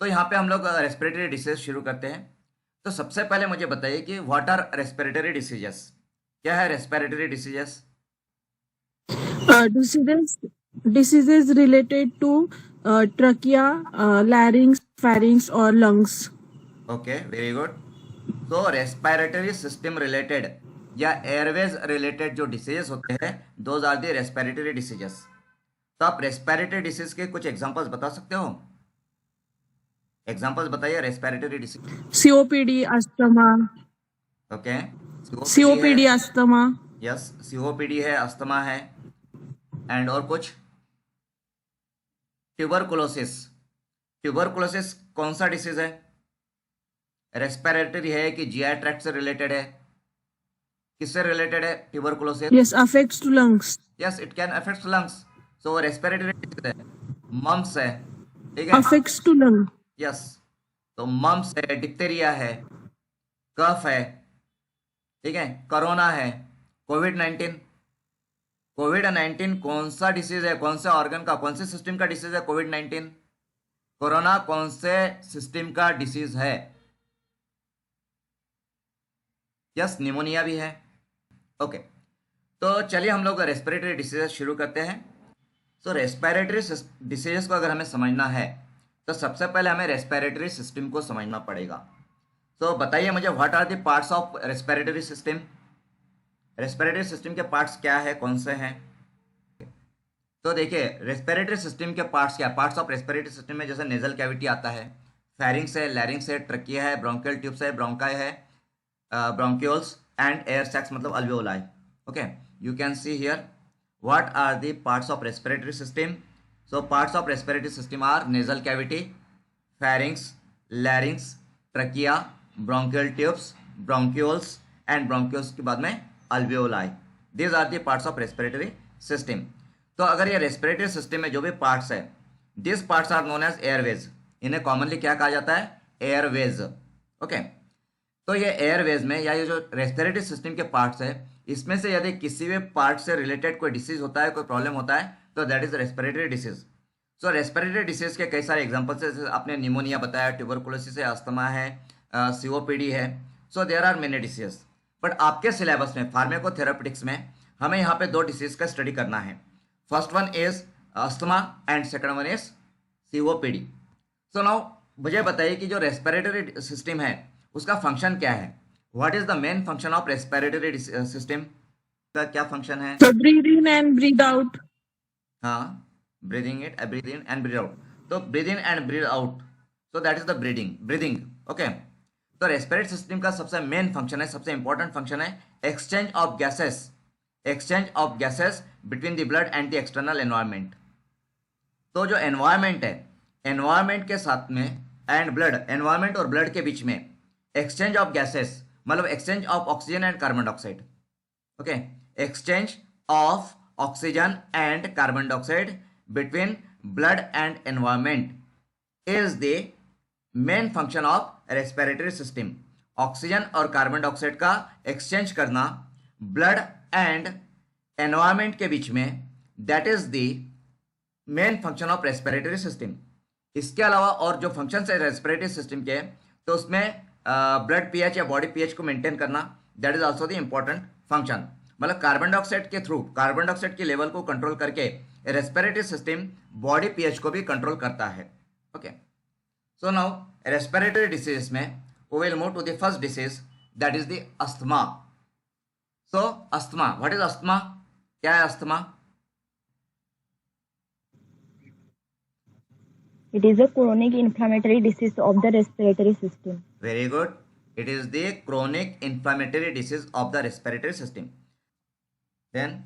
तो यहाँ पे हम लोग रेस्पिरेटरी डिसीज शुरू करते हैं। तो सबसे पहले मुझे बताइए कि व्हाट आर रेस्पिरेटरी डिसीजेस। क्या है respiratory diseases? Diseases related to trachea, larynx, pharynx, or lungs. Okay, very good. तो रेस्पिरेटरी सिस्टम रिलेटेड या एयरवेज रिलेटेड जो डिसीजेस होते हैं, those are the respiratory diseases. तो आप रेस्पिरेटरी डिसीज के कुछ एग्जांपल्स बता सकते हो? एग्जांपल्स बताइए respiratory disease. COPD, asthma. Okay, COPD है। COPD, asthma. यस, सीओपीडी है, अस्थमा है, एंड और कुछ? ट्यूबरकुलोसिस। ट्यूबरकुलोसिस कौन सा डिसीज है? रेस्पिरेटरी है कि जीआई ट्रैक्ट से रिलेटेड है? किससे रिलेटेड है tuberculosis? Yes, affects to lungs. Yes, it can affect lungs. So respiratory disease है। मम्स है, ठीक है। Affects to lung. यस, तो मम्स है, डिप्थेरिया है, कफ है, ठीक है, कोरोना है, कोविड 19। कोविड 19 कौन सा डिसीज है? कौन से ऑर्गन का, कौन से सिस्टम का डिसीज है कोविड 19? कोरोना कौन से सिस्टम का डिसीज है? यस, निमोनिया भी है। ओके, तो चलिए हम लोग रेस्पिरेटरी डिसीजेस शुरू करते हैं। सो रेस्पिरेटरी डिसीजेस को अगर हमें समझना है तो सबसे पहले हमें रेस्पिरेटरी सिस्टम को समझना पड़ेगा। तो बताइए मुझे, what are the parts of respiratory system? Respiratory system के पार्ट्स क्या है, कौन से हैं? तो देखिए, रेस्पिरेटरी सिस्टम के पार्ट्स क्या? पार्ट्स ऑफ रेस्पिरेटरी सिस्टम में जैसे नेजल कैविटी आता है, फेरिंग्स है, लैरिंग्स है, ट्रकिया है, ब्रोंकियल ट्यूब्स है, ब्रोंकाई है, ब्रोंक्यूल्स एंड एयर सैक्स मतलब alveoli. Okay, you can see here what are the parts of respiratory system. So parts of respiratory system are nasal cavity, pharynx, larynx, trachea, bronchial tubes, bronchioles and bronchioles के बाद में alveoli. These are the parts of respiratory system. तो अगर ये respiratory system में जो भी parts है, these parts are known as airways. इन्हें commonly क्या कहा जाता है? Airways. Okay. तो ये एयरवेज में या ये जो रेस्पिरेटरी सिस्टम के पार्ट्स है, इसमें से यदि किसी भी पार्ट से रिलेटेड कोई डिसीज होता है, कोई प्रॉब्लम होता है, तो that is respiratory disease. So respiratory disease के कई सारे एग्जांपल्स है, जैसे आपने निमोनिया बताया, ट्यूबरकुलोसिस है, अस्थमा है, सीओपीडी है। So there are many disease, but आपके सिलेबस में फार्माकोथेरेपेटिक्स में हमें यहाँ पे दो डिसीज का स्टडी करना है। First one is asthma and second one is COPD. So now मुझे बताइए कि जो रेस्पिरेटरी सिस्टम है उसका फंक्शन क्या है? What is the main function of respiratory system का क्या फंक्शन है? So breathe in and breathe out. हाँ, breathing in and breathe out. तो breathe in and breathe out, so that is the breathing. Okay, तो respiratory system का सबसे main function है, सबसे इंपॉर्टेंट फंक्शन है exchange of gases between the blood and the external environment. तो जो environment है, एनवायरमेंट के साथ में एंड ब्लड, एनवायरमेंट और ब्लड के बीच में एक्सचेंज ऑफ गैसेस मतलब exchange of oxygen and carbon dioxide. Okay, exchange of oxygen and carbon dioxide between blood and environment is the main function of respiratory system. Oxygen और carbon dioxide का exchange करना blood and environment के बीच में, that is the main function of respiratory system. इसके अलावा और जो फंक्शन है रेस्पिरेटरी सिस्टम के, तो उसमें ब्लड पीएच या बॉडी पीएच को मेंटेन करना, that is also the important function. मतलब कार्बन डाइऑक्साइड के थ्रू कार्बन डाइऑक्साइड के लेवल को कंट्रोल करके रेस्पिरेटरी सिस्टम बॉडी पीएच को भी कंट्रोल करता है। Okay, so now respiratory disease में we will move to the first disease, that is the asthma. So asthma, what is asthma? क्या है asthma? It is a chronic inflammatory disease of the respiratory system. Very good. It is the chronic inflammatory disease of the respiratory system. Then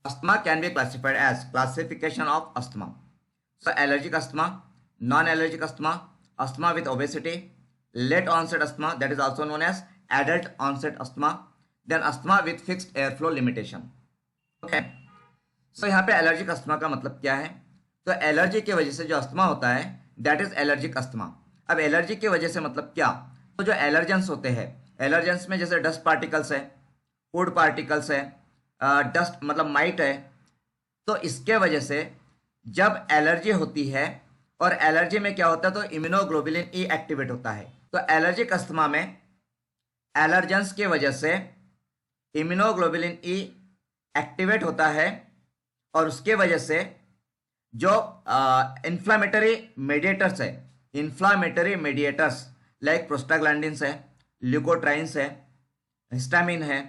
asthma can be classified as classification of asthma. So allergic asthma, non-allergic asthma with obesity, late onset asthma, that is also known as adult onset asthma, then asthma with fixed airflow limitation. Okay. So यहाँ पे allergic asthma का मतलब क्या है? तो allergy की वजह से जो अस्थमा होता है, दैट इज एलर्जिक अस्थमा। अब एलर्जी की वजह से मतलब क्या? तो जो एलर्जेंस होते हैं, एलर्जेंस में जैसे डस्ट पार्टिकल्स है, फूड पार्टिकल्स है, डस्ट मतलब माइट है, तो इसके वजह से जब एलर्जी होती है और एलर्जी में क्या होता है, तो इम्यूनोग्लोबुलिन ई एक्टिवेट होता है। तो एलर्जिक अस्थमा में एलर्जेंस की वजह से इम्यूनोग्लोबुलिन ई एक्टिवेट होता है और उसके वजह से जो इन्फ्लामेटरी मेडिएटर्स है, इन्फ्लामेटरी मेडिएटर्स लाइक प्रोस्टाग्लैंडिन्स है, ल्यूकोट्राइन्स है, हिस्टामिन है,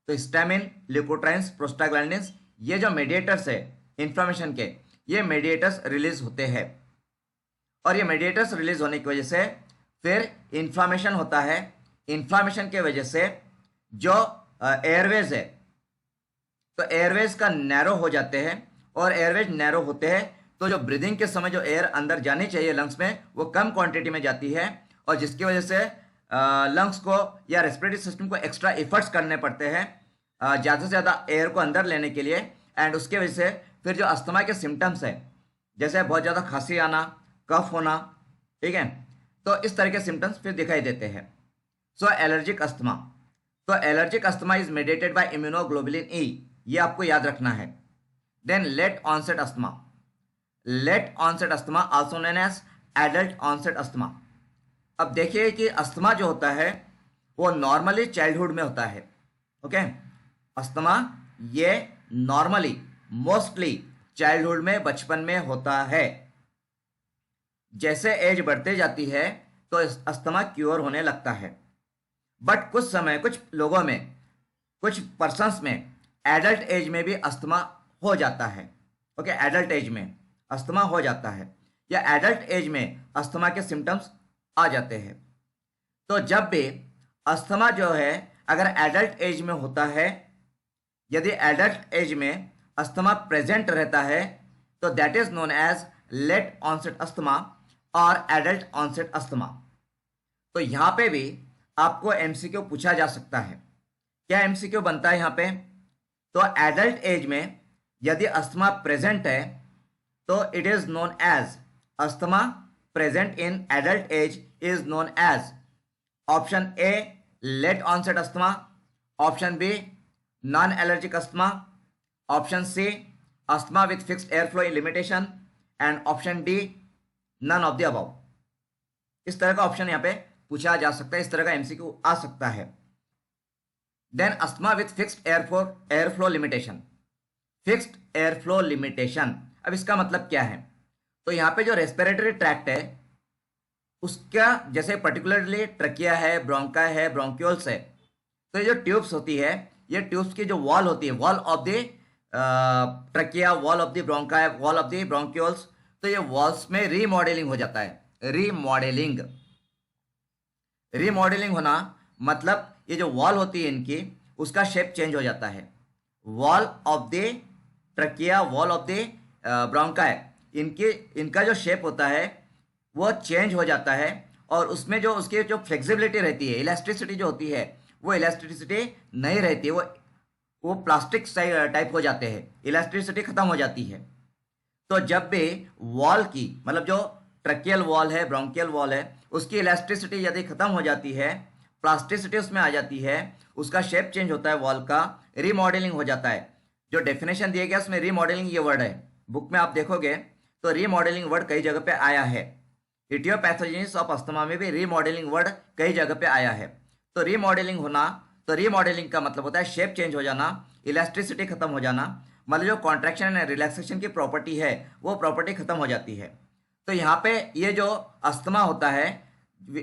तो हिस्टामिन, ल्यूकोट्राइन्स, प्रोस्टाग्लैंडिन्स, ये जो मेडिएटर्स है इन्फ्लामेशन के, ये मेडिएटर्स रिलीज होते हैं और ये मेडिएटर्स रिलीज होने की वजह से फिर इन्फ्लामेशन होता है। इन्फ्लामेशन के वजह से जो एयरवेज है, तो एयरवेज का नैरो हो जाते हैं और एयरवेज नैरो होते हैं तो जो ब्रीदिंग के समय जो एयर अंदर जानी चाहिए लंग्स में, वो कम क्वांटिटी में जाती है और जिसकी वजह से लंग्स को या रेस्पिरेटरी सिस्टम को एक्स्ट्रा एफर्ट्स करने पड़ते हैं ज़्यादा से ज़्यादा एयर को अंदर लेने के लिए। एंड उसके वजह से फिर जो अस्थमा के सिम्टम्स हैं, जैसे बहुत ज़्यादा खांसी आना, कफ होना, ठीक है, तो इस तरह के सिम्टम्स फिर दिखाई देते हैं। सो एलर्जिक अस्थमा, तो allergic asthma is mediated by immunoglobulin E, ये आपको याद रखना है। Then late onset asthma, late onset asthma also known as adult onset asthma. अब देखिए कि अस्थमा जो होता है वो नॉर्मली चाइल्डहुड में होता है। ओके, अस्थमा ये नॉर्मली मोस्टली चाइल्डहुड में, बचपन में होता है। जैसे एज बढ़ते जाती है तो अस्थमा क्योर होने लगता है, बट कुछ समय कुछ लोगों में, कुछ पर्सन्स में एडल्ट एज में भी अस्थमा हो जाता है। ओके, एडल्ट एज में अस्थमा हो जाता है या एडल्ट एज में अस्थमा के सिम्टम्स आ जाते हैं। तो जब भी अस्थमा जो है अगर एडल्ट एज में होता है, यदि एडल्ट एज में अस्थमा प्रेजेंट रहता है तो that is known as late onset asthma और एडल्ट ऑनसेट अस्थमा। तो यहाँ पे भी आपको एमसीक्यू पूछा जा सकता है। क्या एमसीक्यू बनता है यहाँ पे? तो एडल्ट एज में यदि अस्थमा प्रेजेंट है तो it is known as asthma present in adult age is known as option A late onset asthma, option B non allergic asthma, option C asthma with fixed air flow limitation and option D none of the above. इस तरह का option यहाँ पे पूछा जा सकता है, इस तरह का एमसीक्यू आ सकता है। Then asthma with fixed air flow limitation, fixed air flow limitation, अब इसका मतलब क्या है? तो यहाँ पे जो रेस्पिरेटरी ट्रैक्ट है उसका, जैसे पर्टिकुलरली ट्रकिया है, ब्रोंका है, ब्रोंक्यूल्स है, तो ये जो ट्यूब्स होती है, ये ट्यूब्स की जो वॉल होती है, wall of the trachea, wall of the ब्रोंका, wall of the bronchioles, तो ये वॉल्स में रीमॉडलिंग हो जाता है। रीमॉडलिंग, रीमॉडलिंग होना मतलब ये जो वॉल होती है इनकी, उसका शेप चेंज हो जाता है। Wall of the trachea, wall of the ब्रोंका, इनका जो शेप होता है वो चेंज हो जाता है और उसमें जो उसकी जो फ्लेक्सिबिलिटी रहती है, इलास्टिसिटी जो होती है, वो इलास्टिसिटी नहीं रहती है, वो प्लास्टिक टाइप हो जाते हैं, इलास्टिसिटी खत्म हो जाती है। तो जब भी वॉल की, मतलब जो ट्रकियल वॉल है, ब्रोंकियल वॉल है, उसकी इलास्टिसिटी यदि खत्म हो जाती है, प्लास्टिसिटी उसमें आ जाती है, उसका शेप चेंज होता है वॉल का, रीमॉडलिंग हो जाता है। जो डेफिनेशन दिया गया उसमें रीमॉडलिंग ये वर्ड है, बुक में आप देखोगे तो रीमॉडलिंग वर्ड कई जगह पे आया है। इटियोपैथोजेनेसिस ऑफ अस्थमा में भी रीमॉडलिंग वर्ड कई जगह पे आया है। तो रीमॉडलिंग होना, तो रीमॉडलिंग का मतलब होता है शेप चेंज हो जाना, इलास्टिसिटी खत्म हो जाना, मतलब जो कॉन्ट्रैक्शन एंड रिलैक्सेशन की प्रॉपर्टी है वो प्रॉपर्टी खत्म हो जाती है। तो यहाँ पे ये जो अस्थमा होता है,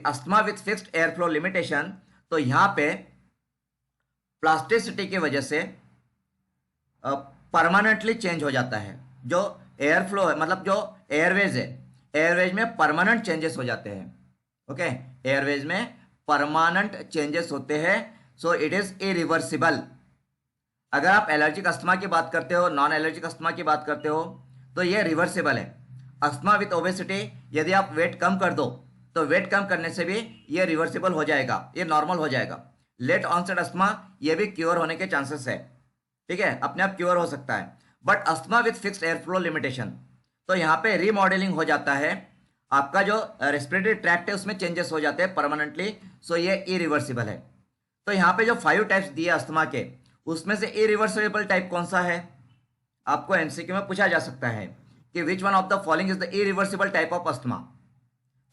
asthma with fixed air flow limitation, तो यहाँ पे प्लास्टिसिटी की वजह से परमानेंटली चेंज हो जाता है। जो एयर फ्लो है, मतलब जो एयरवेज है, एयरवेज में परमानेंट चेंजेस हो जाते हैं। ओके, एयरवेज में परमानेंट चेंजेस होते हैं, सो इट इज इरिवर्सिबल। अगर आप एलर्जिक अस्थमा की बात करते हो, नॉन एलर्जिक अस्थमा की बात करते हो, तो ये रिवर्सिबल है। अस्थमा विथ ओबेसिटी, यदि आप वेट कम कर दो तो वेट कम करने से भी ये रिवर्सिबल हो जाएगा, ये नॉर्मल हो जाएगा। लेट ऑनसेट अस्थमा, ये भी क्योर होने के चांसेस है, ठीक है, अपने आप क्योर हो सकता है। But asthma with fixed air flow limitation, तो यहाँ पे रीमॉडलिंग हो जाता है, आपका जो रेस्पिरेटरी ट्रैक्ट है उसमें चेंजेस हो जाते हैं परमानेंटली, सो ये इरिवर्सिबल है। तो यहाँ पे जो 5 टाइप्स दिए अस्थमा के, उसमें से इरिवर्सिबल टाइप कौन सा है? आपको एमसीक्यू में पूछा जा सकता है। कि which one of the following is the irreversible type of asthma.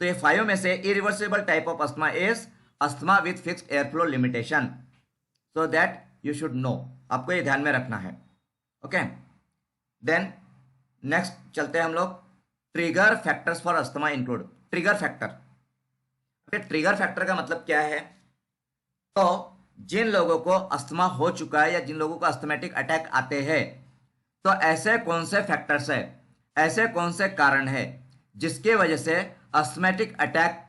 तो ये 5 में से irreversible type of asthma is asthma with fixed air flow limitation, so that you should know, आपको ये ध्यान में रखना है। ओके, देन नेक्स्ट चलते हैं हम लोग, trigger factors for asthma include. Trigger factor, trigger factor का मतलब क्या है? तो जिन लोगों को अस्थमा हो चुका है या जिन लोगों को अस्थमेटिक अटैक आते हैं, तो ऐसे कौन से फैक्टर्स है, ऐसे कौन से कारण है जिसके वजह से अस्थमेटिक अटैक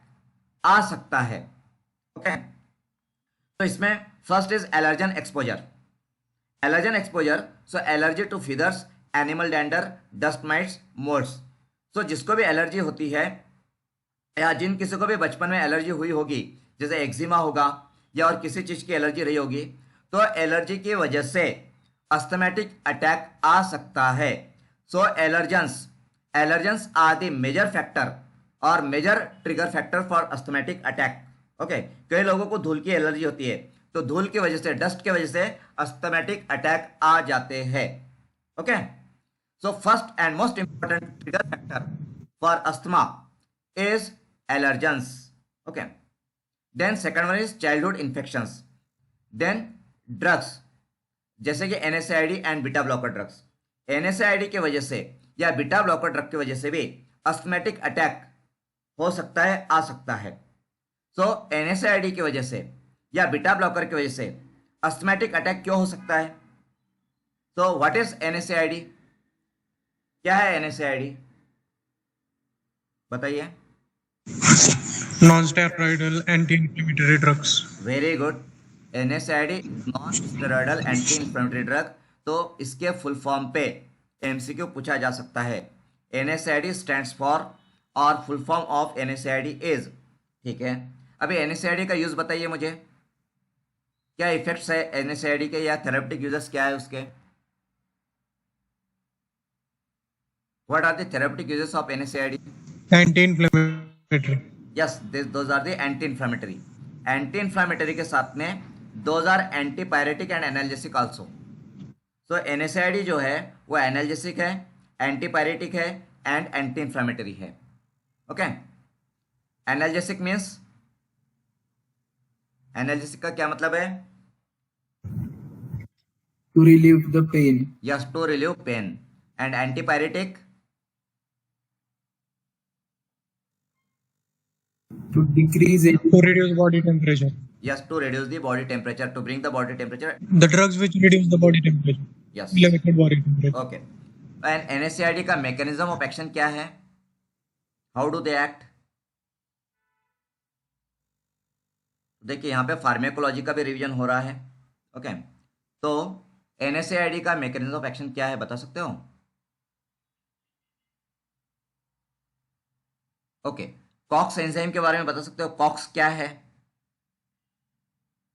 आ सकता है। ओके, तो इसमें first is allergen exposure. Allergen exposure, so allergy to feathers, animal dander, dust mites, moulds. सो जिसको भी एलर्जी होती है या जिन किसी को भी बचपन में एलर्जी हुई होगी, जैसे एक्जिमा होगा या और किसी चीज की एलर्जी रही होगी, तो एलर्जी की वजह से अस्थमेटिक अटैक आ सकता है। So allergens are the major factor और major trigger factor for asthmatic attack. Okay, कई लोगों को धूल की एलर्जी होती है, तो धूल की वजह से, डस्ट की वजह से अस्थमेटिक अटैक आ जाते हैं। Okay, so first and most important trigger factor for asthma is allergens. Okay, then second one is childhood infections, then drugs जैसे कि NSAID and beta blocker drugs. NSAID की वजह से या बीटा ब्लॉकर ड्रग की वजह से भी अस्थमेटिक अटैक हो सकता है, आ सकता है। सो NSAID की वजह से या बीटा ब्लॉकर की वजह से अस्थमेटिक अटैक क्यों हो सकता है? So what is NSAID? क्या है NSAID, बताइए। Non-steroidal anti-inflammatory drugs. Very good, NSAID non steroidal anti inflammatory drug. तो इसके फुल फॉर्म पे MCQ पूछा जा सकता है। NSAID स्टैंड्स फॉर और full form of NSAID is, ठीक है। अभी NSAID का यूज बताइए मुझे, क्या इफेक्ट्स है NSAID के या थेरेप्यूटिक यूजेस क्या है उसके? What are the therapeutic uses of NSAID? Anti-inflammatory. Yes, those are the anti inflammatory. Anti inflammatory के साथ में those are antipyretic and analgesic also. So NSAID जो है वो एनाल्जेसिक है, एंटी पायरेटिक है एंड एंटी इन्फ्लामेटरी है। Okay, analgesic means, analgesic का क्या मतलब है? To relieve the pain. Yes, to relieve pain. And antipyretic? To decrease it. To reduce body temperature. Yes, to reduce the body temperature, to bring the body temperature. The drugs which reduce the body temperature. Yes. Elevated body temperature. Okay. And NSAID का mechanism of action क्या है? How do they act? देखिए यहाँ पे pharmacology का भी revision हो रहा है। ओके, तो NSAID का मैकेनिज्म ऑफ एक्शन क्या है, बता सकते हो? ओके, कॉक्स एंजाइम के बारे में बता सकते हो? कॉक्स क्या है?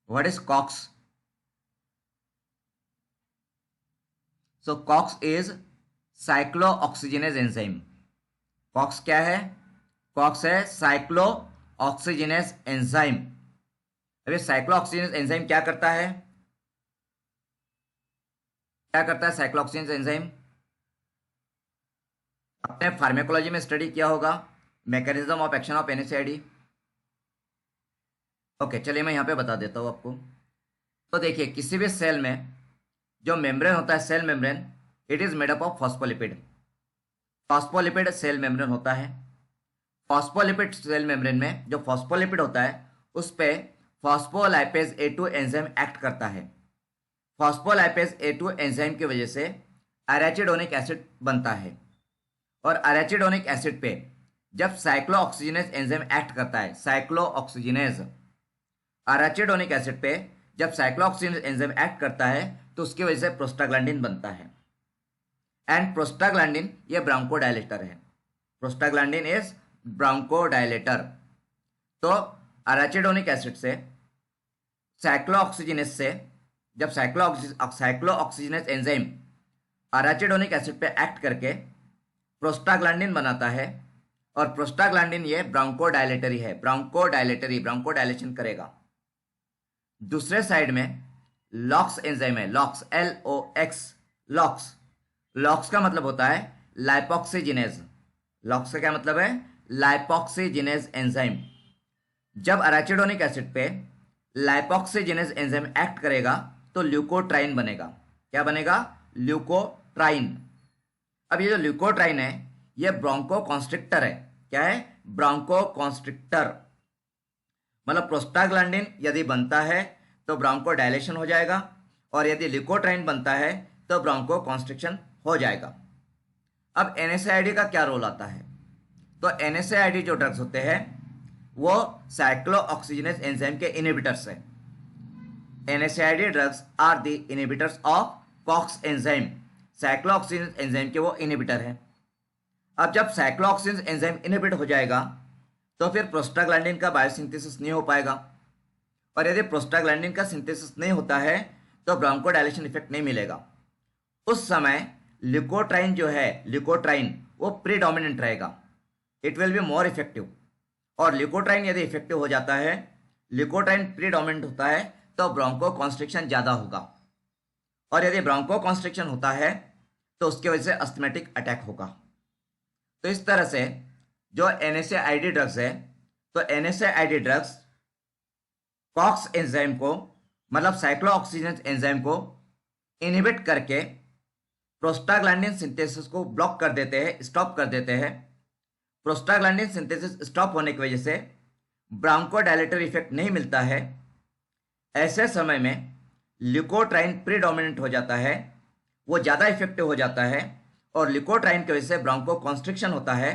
What is COX? So COX is cyclooxygenase enzyme. COX क्या है? कॉक्स है साइक्लोऑक्सीजिनेज एंजाइम। अभी साइक्लोऑक्सीजिनेज एंजाइम क्या करता है? क्या करता है साइक्लोऑक्सीजिनेज एंजाइम? आपने फार्मेकोलॉजी में स्टडी किया होगा, mechanism of action of NSAID। Okay, चलिए मैं यहाँ पे बता देता हूँ आपको। तो देखिए, किसी भी सेल में जो मेम्ब्रेन होता है, cell membrane, it is made up of phospholipid. Phospholipid cell membrane होता है। फॉस्फोलिपिड सेल मेम्ब्रेन में जो फॉस्फोलिपिड होता है उस पे फॉस्फोलाइपेज A2 एंजाइम एक्ट करता है। फॉस्फोलाइपेज A2 एंजाइम की वजह से एराचिडोनिक एसिड बनता है, और एराचिडोनिक एसिड पे जब साइक्लोऑक्सीजिनेज एंजाइम एक्ट करता है, साइक्लोऑक्सीजिनेज एराचिडोनिक एसिड पे जब साइक्लोऑक्सीजिनेज एंजाइम एक्ट करता है तो उसकी वजह से प्रोस्टाग्लैंडिन बनता है। एंड प्रोस्टाग्लैंडिन ये ब्रोंकोडायलेटर है। Prostaglandin is bronchodilator. तो एराचिडोनिक एसिड से साइक्लोऑक्सीजिनेज से जब साइक्लोऑक्सीजिनेज एंजाइम एराचिडोनिक एसिड पे एक्ट करके प्रोस्टाग्लैंडिन बनाता है, और प्रोस्टाग्लैंडिन ये ब्रोंकोडायलेटरी है, ब्रोंकोडायलेशन करेगा। दूसरे साइड में लॉक्स एंजाइम है, लॉक्स LOX, लॉक्स का मतलब होता है लाइपोक्सिजिनेज। लॉक्स का क्या मतलब है? लाइपोक्सिजिनेज एंजाइम। जब अराचिडोनिक एसिड पे लाइपोक्सिजिनेज एंजाइम एक्ट करेगा तो ल्यूकोट्राइन बनेगा। क्या बनेगा? ल्यूकोट्राइन। अब ये जो ल्यूकोट्राइन है ये ब्रोंकोकॉन्स्ट्रिक्टर है। क्या है? ब्रोंकोकॉन्स्ट्रिक्टर। मतलब प्रोस्टाग्लैंडिन यदि बनता है तो ब्रोंको डायलेशन हो जाएगा, और यदि ल्यूकोट्राइन बनता है तो ब्रोंकोकॉन्स्ट्रिक्शन हो जाएगा। अब एनएसएआईडी का क्या रोल आता है? तो एनएसएआईडी जो ड्रग्स होते हैं वो साइक्लोऑक्सीजनेज एंजाइम के इनहिबिटर्स है। NSAID drugs are the inhibitors of COX enzyme. Cyclooxygenase enzyme के वो इनहिबिटर है। अब जब साइक्लोऑक्सीजनेज एंजाइम इनहिबिट हो जाएगा तो फिर प्रोस्टाग्लैंडिन का बायोसिंथेसिस नहीं हो पाएगा, और यदि प्रोस्टाग्लैंडिन का सिंथेसिस नहीं होता है तो ब्रोंकोडायलेशन इफेक्ट नहीं मिलेगा। उस समय ल्यूकोट्राइन जो है, ल्यूकोट्राइन वो प्रीडोमिनेंट रहेगा, it will be more effective. और ल्यूकोट्राइन यदि इफेक्टिव हो जाता है, ल्यूकोट्राइन प्रीडोमिनेंट होता है तो ब्रोंकोकॉन्स्ट्रिक्शन ज़्यादा होगा, और यदि ब्रोंकोकॉन्स्ट्रिक्शन होता है तो उसकी वजह से अस्थमैटिक अटैक होगा। तो इस तरह से जो एनएसएआईडी ड्रग्स है, तो एनएसएआईडी ड्रग्स कॉक्स एंजाइम को, मतलब साइक्लोऑक्सीजनेज एंजाइम को इनहिबिट करके प्रोस्टाग्लैंडिन सिंथेसिस को ब्लॉक कर देते हैं, स्टॉप कर देते हैं। प्रोस्टाग्लैंडिन सिंथेसिस स्टॉप होने की वजह से ब्रोंकोडायलेटरी इफेक्ट नहीं मिलता है। ऐसे समय में ल्यूकोट्राइन प्रीडोमिनेंट हो जाता है, वो ज़्यादा इफेक्टिव हो जाता है, और ल्यूकोट्राइन की वजह से ब्रोंकोकॉन्स्ट्रिक्शन होता है,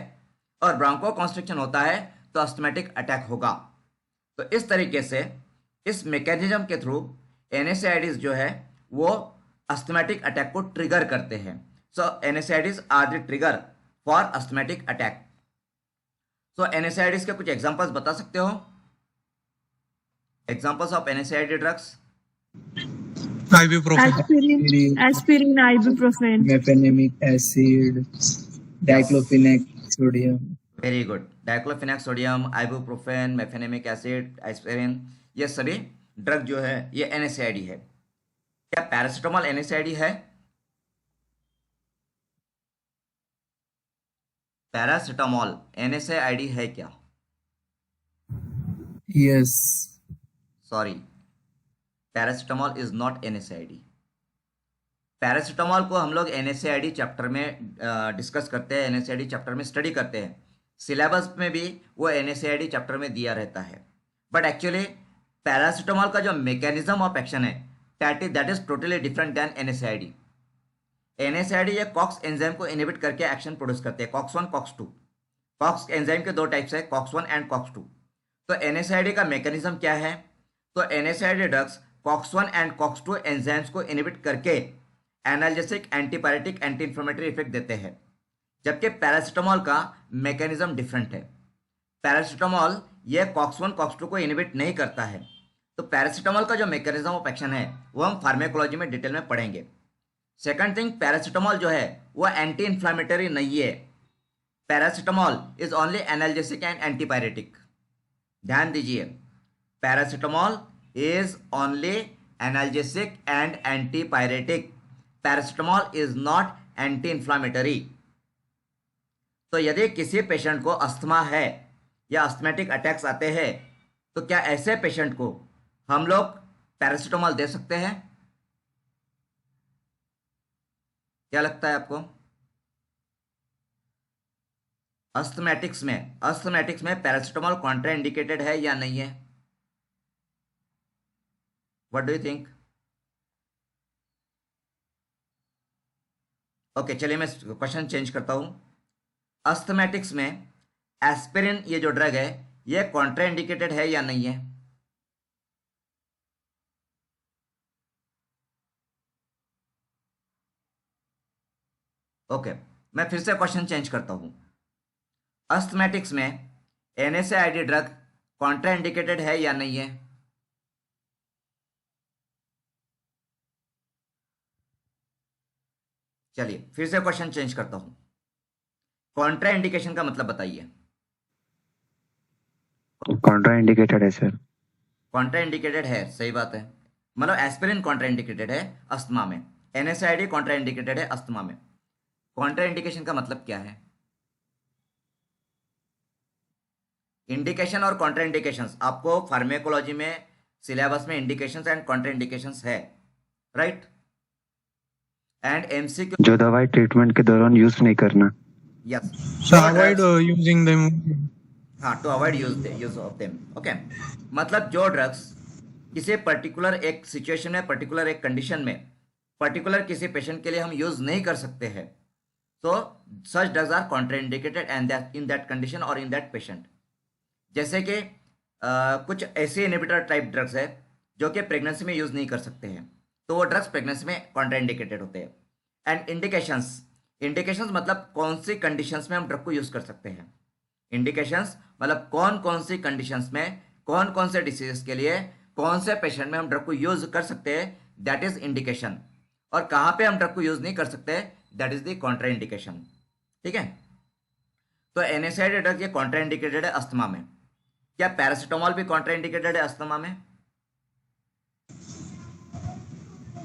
और ब्रोंकोकॉन्स्ट्रिक्शन होता है तो अस्थमैटिक अटैक होगा। तो इस तरीके से, इस मैकेनिज्म के थ्रू एनएसएआईडीज जो है वो अस्थमैटिक अटैक को ट्रिगर करते हैं। So NSAIDs are the trigger for asthmatic attack. So NSAIDs के कुछ एग्जांपल्स बता सकते हो? Examples of NSAID drugs? Ibuprofen. Aspirin, ibuprofen. Mefenamic acid, diclofenac sodium. Very good. Diclofenac sodium, ibuprofen, mefenamic acid, aspirin, ये सभी drug जो है ये एनएसएआईडी है। क्या पैरासिटामोल एनएसएआईडी है? पैरासिटामोल एनएसएआईडी है क्या? Yes. Sorry, paracetamol is not NSAID. Paracetamol को हम लोग एनएसएआईडी चैप्टर में डिस्कस करते हैं, एनएसएआईडी चैप्टर में स्टडी करते हैं। सिलेबस में भी वो एनएसएआईडी चैप्टर में दिया रहता है, बट एक्चुअली पैरासिटामोल का जो मैकेनिज्म ऑफ एक्शन है that is totally different then NSAID. NSAID ये कॉक्स एंजाइम को इनहिबिट करके एक्शन प्रोड्यूस करते हैं, कॉक्स 1, कॉक्स 2। कॉक्स एंजाइम के दो टाइप्स है, कॉक्स 1 एंड कॉक्स 2। तो एनएसएआईडी का मैकेनिज्म क्या है? तो NSAID drugs cox 1 and cox 2 enzymes को इनहिबिट करके analgesic, antipyretic, anti inflammatory effect देते हैं, जबकि पैरासिटामोल का मैकेनिज्म डिफरेंट है। पैरासिटामोल ये कॉक्स 1, कॉक्स 2 को इनहिबिट नहीं करता है। तो पैरासिटामोल का जो मैकेनिज्म ऑफ एक्शन है वो हम फार्मेकोलॉजी में डिटेल में पढ़ेंगे। सेकंड थिंग, पैरासिटामोल जो है वो एंटी इन्फ्लेमेटरी नहीं है। Paracetamol is only analgesic and antipyretic. ध्यान दीजिए, paracetamol is only analgesic and antipyretic. Paracetamol is not anti inflammatory. तो यदि किसी पेशेंट को अस्थमा है या अस्थमैटिक अटैक्स आते हैं तो क्या ऐसे पेशेंट को हम लोग पैरासिटामोल दे सकते हैं? क्या लगता है आपको? अस्थमैटिक्स में पैरासिटामोल कॉन्ट्राइंडिकेटेड है या नहीं है? What do you think? Okay, चलिए मैं क्वेश्चन चेंज करता हूं। अस्थमैटिक्स में एस्पिरिन ये जो ड्रग है ये कॉन्ट्राइंडिकेटेड है या नहीं है? ओके, मैं फिर से क्वेश्चन चेंज करता हूं। अस्थमैटिक्स में एनएसएआईडी ड्रग कॉन्ट्राइंडिकेटेड है या नहीं है? चलिए फिर से क्वेश्चन चेंज करता हूं। कॉन्ट्राइंडिकेशन का मतलब बताइए। कॉन्ट्राइंडिकेटेड है सर। कॉन्ट्राइंडिकेटेड है, सही बात है। मतलब एस्पिरिन कॉन्ट्राइंडिकेटेड है अस्थमा में, एनएसआईडी कॉन्ट्राइंडिकेटेड है अस्थमा में। कॉन्ट्रा इंडिकेशन का मतलब क्या है? इंडिकेशन और कॉन्ट्रा इंडिकेशंस आपको फार्मेकोलॉजी में सिलेबस में इंडिकेशंस एंड कॉन्ट्रा इंडिकेशंस है, राइट? एंड एमसीक्यू जो दवाई ट्रीटमेंट के दौरान यूज नहीं करना। Yes, So avoid using them. हाँ, to avoid use of them. Okay, मतलब जो ड्रग्स किसी पर्टिकुलर एक सिचुएशन में, पर्टिकुलर एक कंडीशन में, पर्टिकुलर किसी पेशेंट के लिए हम यूज नहीं कर सकते हैं, तो such drugs are contraindicated and that in that condition और इन दैट पेशेंट। जैसे कि कुछ ऐसे इनहिबिटर टाइप ड्रग्स है जो कि प्रेगनेंसी में यूज नहीं कर सकते हैं, तो वो ड्रग्स प्रेगनेंसी में कॉन्ट्राइंडिकेटेड होते हैं। एंड इंडिकेशंस, इंडिकेशंस मतलब कौन सी कंडीशंस में हम ड्रग को यूज कर सकते हैं। इंडिकेशंस मतलब कौन कौन सी कंडीशंस में, कौन कौन से डिसीजेस के लिए, कौन से पेशेंट में हम ड्रग को यूज कर सकते हैं, दैट इज इंडिकेशन। और कहाँ पे हम ड्रग को यूज नहीं कर सकते, that is the Contra indication. ठीक है, तो एनएसआईडी ड्रग ये कॉन्ट्रा इंडिकेटेड है अस्थमा में। क्या पैरासिटामोल भी कॉन्ट्रा इंडिकेटेड है अस्थमा में?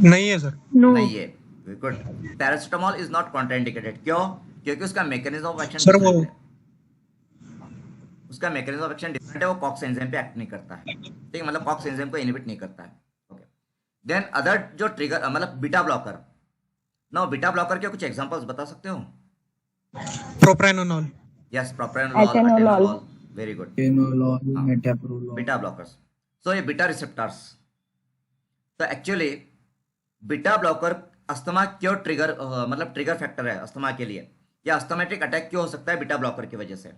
नहीं है सर। No. नहीं है, good. Paracetamol is not Contra indicated, क्यों? क्योंकि उसका मैकेनिज्म ऑफ एक्शन सर वो उसका मैकेनिज्म ऑफ एक्शन डिफरेंट है, वो कॉक्स एंजाइम पे एक्ट नहीं करता है। ठीक है, मतलब कॉक्स एंजाइम को इनहिबिट नहीं करता है। ओके, देन अदर जो ट्रिगर मतलब beta blocker. Now beta blocker के कुछ एग्जांपल्स बता सकते हो? propranolol. Yes, propranolol, Atenolol. Atenolol, very good. Atenolol, हाँ। metoprolol. बीटा ब्लॉकर्स, सो ये बीटा रिसेप्टर्स। तो एक्चुअली बीटा ब्लॉकर अस्थमा क्यों ट्रिगर मतलब ट्रिगर फैक्टर है अस्थमा के लिए, या अस्थमेटिक अटैक क्यों हो सकता है बीटा ब्लॉकर की वजह से?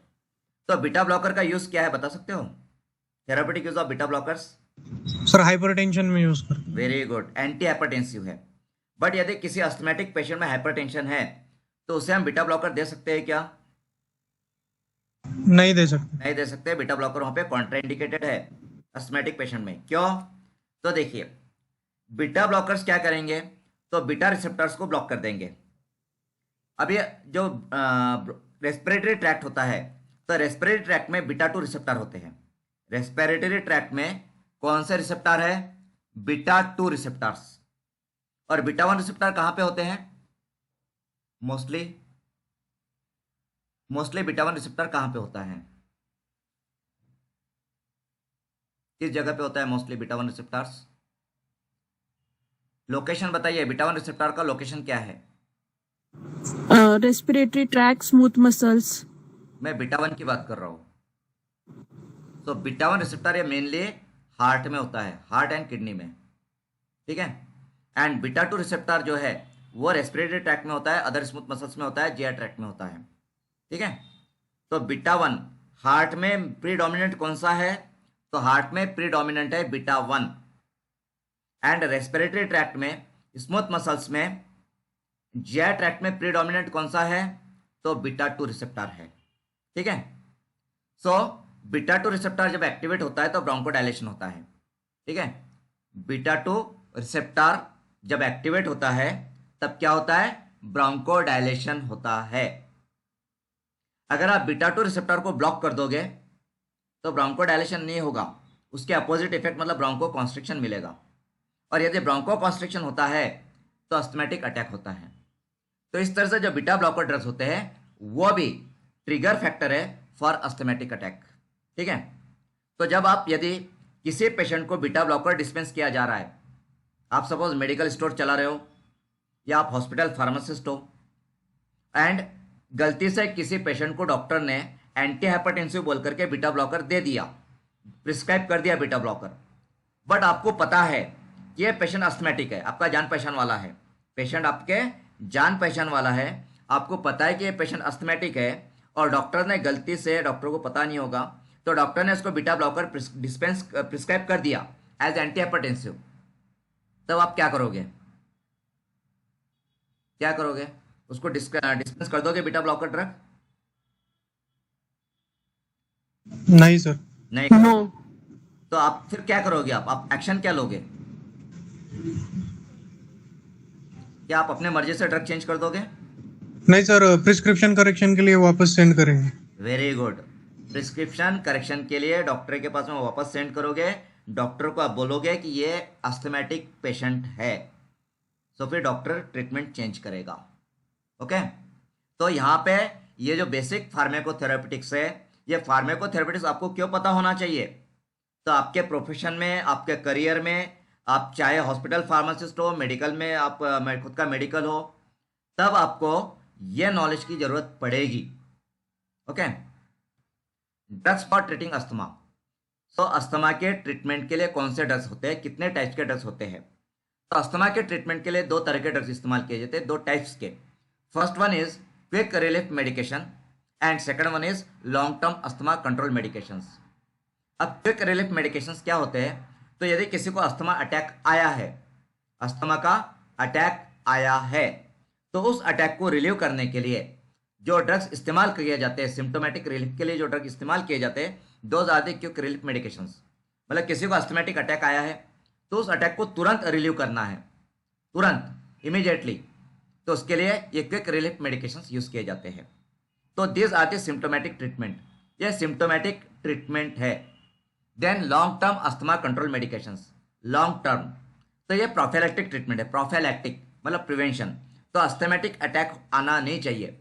तो बीटा ब्लॉकर का यूज क्या है बता सकते हो? Therapeutic use of beta blockers, sir hypertension में यूज करते वेरी गुड, एंटी हाइपरटेंसिव है। बट यदि किसी अस्थमेटिक पेशेंट में हाइपरटेंशन है तो उसे हम बीटा ब्लॉकर दे सकते हैं क्या? हैं। नहीं दे सकते। नहीं दे सकते, बीटा ब्लॉकर वहां पे कॉन्ट्राइंडिकेटेड है अस्थमेटिक पेशेंट में। क्यों? तो देखिए, बीटा ब्लॉकर्स क्या करेंगे, तो बीटा रिसेप्टर्स को ब्लॉक कर देंगे। अब ये जो रेस्पिरेटरी ट्रैक्ट होता है, तो रेस्पिरेटरी ट्रैक्ट में बीटा 2 रिसेप्टर होते हैं। रेस्पिरेटरी ट्रैक्ट में कौन से रिसेप्टर है? Beta 2 receptors. और बीटा 1 रिसेप्टर कहां पे होते हैं? मोस्टली बीटा 1 रिसेप्टर कहां पे होता है? किस जगह पे होता है मोस्टली बीटा 1 रिसेप्टर्स? लोकेशन बताइए, बीटा 1 रिसेप्टर का लोकेशन क्या है? Respiratory tract, smooth muscles. मैं बीटा 1 की बात कर रहा हूं। तो बीटा 1 रिसेप्टर ये मेनली हार्ट में होता है, हार्ट एंड किडनी में। ठीक है, एंड बीटा 2 रिसेप्टर जो है वो रेस्पिरेटरी ट्रैक्ट में होता है, अदर स्मूथ मसल्स में होता है, जीआई ट्रैक्ट में होता है। ठीक है, तो बीटा 1 हार्ट में प्रीडोमिनेंट कौन सा है? तो हार्ट में प्रीडोमिनेंट है बीटा 1। एंड रेस्पिरेटरी ट्रैक्ट में, स्मूथ मसल्स में, जीआई ट्रैक्ट में प्रीडोमिनेंट कौन सा है? तो बीटा 2 रिसेप्टर है। ठीक है, सो बीटा 2 रिसेप्टर जब एक्टिवेट होता है तो ब्रोंकोडायलेशन होता है। ठीक है, बीटा 2 रिसेप्टर जब एक्टिवेट होता है तब क्या होता है? ब्रोंकोडायलेशन होता है। अगर आप बीटा 2 रिसेप्टर को ब्लॉक कर दोगे तो ब्रोंकोडायलेशन नहीं होगा, उसके अपोजिट इफेक्ट मतलब ब्रोंको कॉन्स्ट्रिक्शन मिलेगा। और यदि ब्रोंको कॉन्स्ट्रिक्शन होता है तो अस्थमेटिक अटैक होता है। तो इस तरह से जो बीटा ब्लॉकर ड्रग्स होते हैं वो भी ट्रिगर फैक्टर है फॉर अस्थमेटिक अटैक। ठीक है, तो जब आप यदि किसी पेशेंट को बीटा ब्लॉकर डिस्पेंस किया जा रहा है, आप सपोज मेडिकल स्टोर चला रहे हो या आप हॉस्पिटल फार्मासिस्ट हो, एंड गलती से किसी पेशेंट को डॉक्टर ने एंटी हाइपरटेंसिव बोल करके बीटा ब्लॉकर दे दिया, प्रिस्क्राइब कर दिया बीटा ब्लॉकर, बट आपको पता है कि ये पेशेंट अस्थमेटिक है, आपका जान पहचान वाला है, पेशेंट आपके जान पहचान वाला है, आपको पता है कि ये पेशेंट अस्थमेटिक है, और डॉक्टर ने गलती से, डॉक्टर को पता नहीं होगा, तो डॉक्टर ने उसको बीटा ब्लॉकर प्रिस्क्राइब कर दिया एज एंटी हाइपरटेंसिव, तब आप क्या करोगे? क्या करोगे? उसको डिस्पेंस कर दोगे बीटा ब्लॉकर ड्रग? नहीं सर। नहीं No. करोगे। तो आप फिर क्या करोगे? आप एक्शन क्या लोगे? क्या आप अपने मर्जी से ड्रग चेंज कर दोगे? नहीं सर, प्रिस्क्रिप्शन करेक्शन के लिए वापस सेंड करेंगे। वेरी गुड, प्रिस्क्रिप्शन करेक्शन के लिए डॉक्टर के पास में वापस सेंड करोगे। डॉक्टर को आप बोलोगे कि ये अस्थमेटिक पेशेंट है, तो फिर डॉक्टर ट्रीटमेंट चेंज करेगा। ओके, तो यहाँ पे ये जो बेसिक फार्माकोथेरेपेटिक्स है, ये फार्माकोथेरेपेटिक्स आपको क्यों पता होना चाहिए? तो आपके प्रोफेशन में, आपके करियर में, आप चाहे हॉस्पिटल फार्मासिस्ट हो, मेडिकल में आप खुद का मेडिकल हो, तब आपको ये नॉलेज की जरूरत पड़ेगी। Okay, drugs for treating asthma. तो अस्थमा के ट्रीटमेंट के लिए कौन से ड्रग्स होते हैं, कितने टाइप्स के ड्रग्स होते हैं? तो अस्थमा के ट्रीटमेंट के लिए दो तरह के ड्रग्स इस्तेमाल किए जाते हैं, दो टाइप्स के। First one is quick relief medication and second one is long term asthma control medications. अब क्विक रिलीफ मेडिकेशंस क्या होते हैं? तो यदि किसी को अस्थमा अटैक आया है, अस्थमा का अटैक आया है, तो उस अटैक को रिलीव करने के लिए जो ड्रग्स इस्तेमाल किए जाते हैं, सिम्टोमेटिक रिलीफ के लिए जो ड्रग इस्तेमाल किए जाते हैं, those are the quick relief medications. मतलब किसी को अस्थमेटिक अटैक आया है तो उस अटैक को तुरंत रिलीव करना है, तुरंत, इमीडिएटली, तो उसके लिए ये क्विक रिलीफ मेडिकेशंस यूज किए जाते हैं। तो this are the symptomatic treatment, ये सिम्टोमेटिक ट्रीटमेंट है। Then long term asthma control medications, long term, तो ये प्रोफिलैक्टिक ट्रीटमेंट है। प्रोफिलैक्टिक मतलब प्रिवेंशन, तो अस्थमेटिक अटैक आना नहीं चाहिए,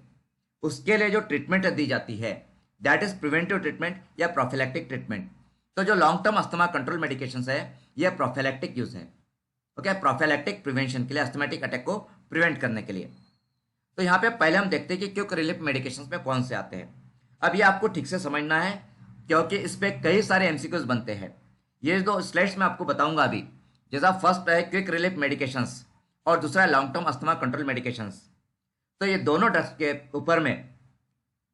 उसके लिए जो ट्रीटमेंट दी जाती है दैट इज प्रिवेंटिव ट्रीटमेंट या प्रोफिलैक्टिक ट्रीटमेंट। तो जो long term asthma control medications है ये प्रोफिलैक्टिक यूज है। ओके, प्रोफिलैक्टिक प्रिवेंशन के लिए, अस्थमेटिक अटैक को प्रिवेंट करने के लिए। तो यहाँ पे पहले हम देखते हैं कि क्विक रिलीफ मेडिकेशंस में कौन से आते हैं। अब ये आपको ठीक से समझना है क्योंकि इस पे कई सारे एमसीक्यूज बनते हैं। ये दो स्लाइड्स में आपको बताऊंगा अभी, जैसा फर्स्ट है क्विक रिलीफ मेडिकेशंस और दूसरा है long term asthma control medications. तो ये दोनों ड्रग्स के ऊपर में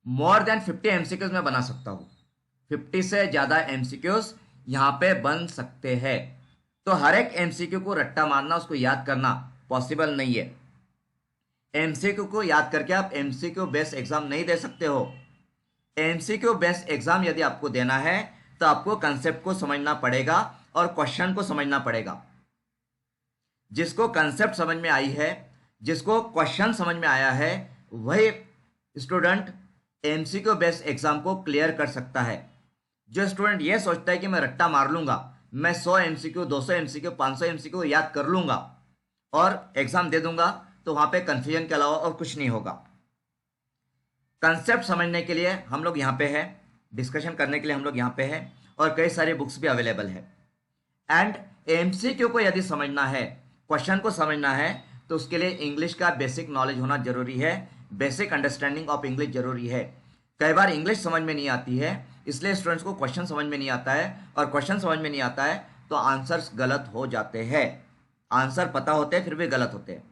मोर देन 50 एमसीक्यूज में बना सकता हूँ, 50 से ज़्यादा एमसीक्यूज यहाँ पे बन सकते हैं। तो हर एक एमसीक्यू को रट्टा मारना, उसको याद करना पॉसिबल नहीं है। एमसीक्यू को याद करके आप एमसीक्यू बेस्ड एग्जाम नहीं दे सकते हो। एमसीक्यू बेस्ड एग्जाम यदि आपको देना है तो आपको कंसेप्ट को समझना पड़ेगा और क्वेश्चन को समझना पड़ेगा। जिसको कंसेप्ट समझ में आई है, जिसको क्वेश्चन समझ में आया है, वही स्टूडेंट एमसीक्यू बेस्ड एग्जाम को क्लियर कर सकता है। जो स्टूडेंट ये सोचता है कि मैं रट्टा मार लूंगा, मैं 100 एमसीक्यू, 200 एमसीक्यू, 500 एमसीक्यू याद कर लूंगा और एग्जाम दे दूंगा, तो वहां पे कंफ्यूजन के अलावा और कुछ नहीं होगा। कंसेप्ट समझने के लिए हम लोग यहाँ पे हैं, डिस्कशन करने के लिए हम लोग यहाँ पे हैं और कई सारी बुक्स भी अवेलेबल है। एंड एमसीक्यू को यदि समझना है, क्वेश्चन को समझना है, तो उसके लिए इंग्लिश का बेसिक नॉलेज होना जरूरी है, बेसिक अंडरस्टैंडिंग ऑफ इंग्लिश जरूरी है। कई बार इंग्लिश समझ में नहीं आती है, इसलिए स्टूडेंट्स को क्वेश्चन समझ में नहीं आता है, और क्वेश्चन समझ में नहीं आता है तो आंसर्स गलत हो जाते हैं। आंसर पता होते हैं फिर भी गलत होते हैं,